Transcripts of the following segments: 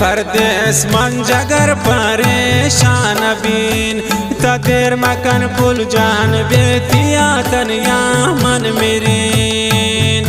परदेस मन जगर परेशान बीन तदेर मकन पुल जान बेतिया तनिया मन मेरीन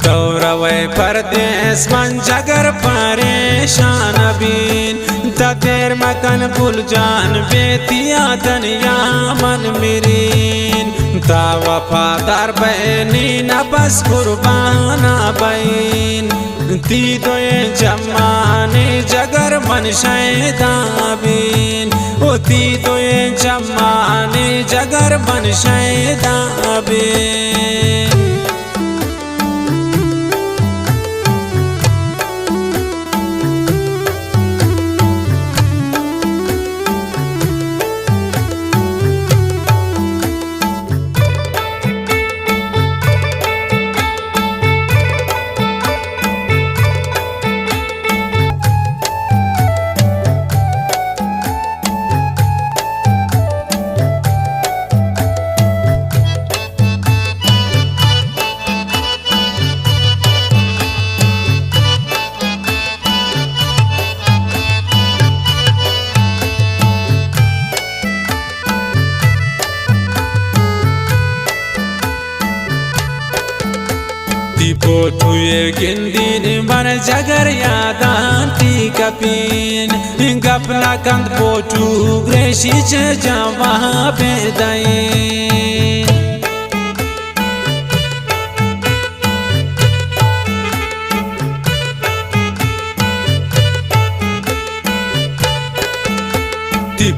तौरवे परदेस मन जगर परेशान बीन तदेर मकन पुल जान बेतिया तनिया मन मेरीन ता वफादार बहनी न बस कुर्बाना बहन ती दोए जमाने जगर मन शैदा बीन ओ ती दोए जमाने जगर मन शैदा बीन पोटुए किंदीन मन जगर यादांती कपीन गपना कंद पोटू ग्रेशी जवा बेदाइन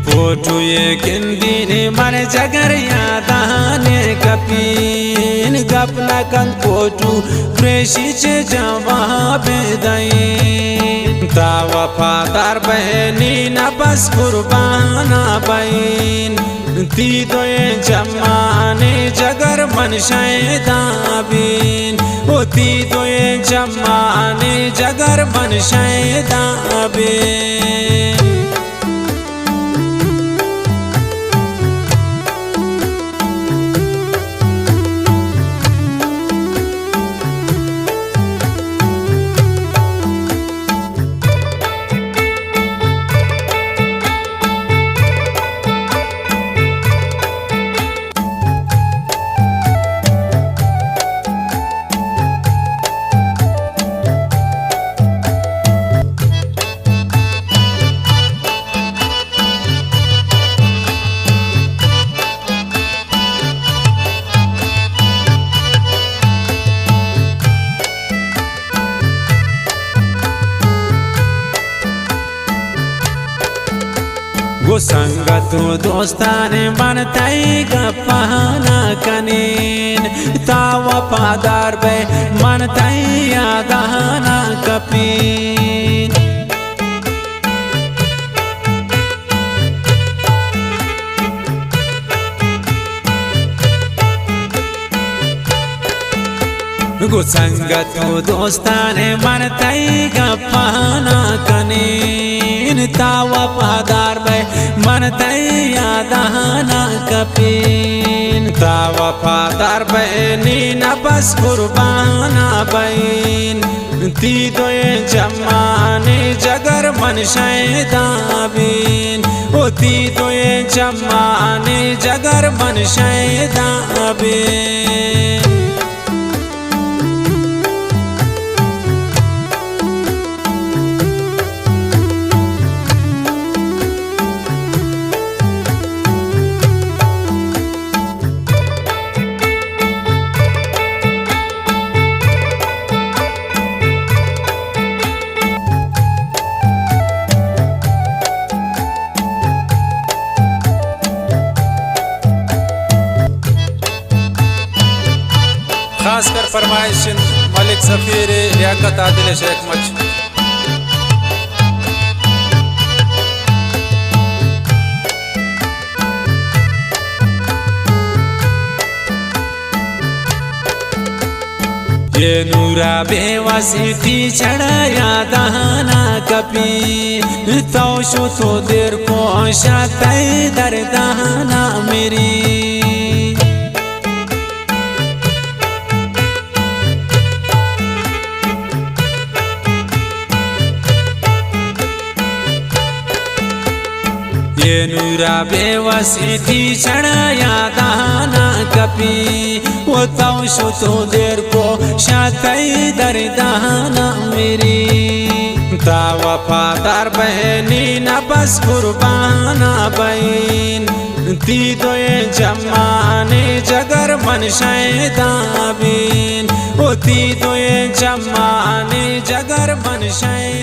पोटुए किंदीन मन जगर यादाने कपीन गपना कंद पोटू प्रेशी जवा बेदाइन ता वफादार बहनी न बस कुर्बाना बहन ती दोए जमाने जगर मन शैदा बीन ओ ती दोए जमाने जगर मन शैदा बीन वो संगतु दोस्ताने मन तई गपाना कनीन ता वफादार बे मन तई यादाना कपीन गो संगतु दोस्ताने मन तई गपाना कनीन ता वफादार बे मन तई यादाना कपीन ता वफादार बहनी न बस कुर्बाना बहन ती दोए जमाने जगर मन शैदाबीन ओ ती दोए जमाने जगर मन शैदाबीन खासकर फरमाइश मलिक सफीर लियाकत आदिल शेख मच ये नूरा बेवसी थी चढ़ाया दहाना कपी तो शो तो देर को शाते दर दहाना मेरी ये नूरा बेवसी थी चढ़ाया दाना कपी वो तौशो तो देर को शातई दर दाना मेरी ता वफादार बहनी न बस कुर्बाना बहन ती दोए जमाने जगर मन शैदाबीन ओ ती दोए जमाने जगर मन शै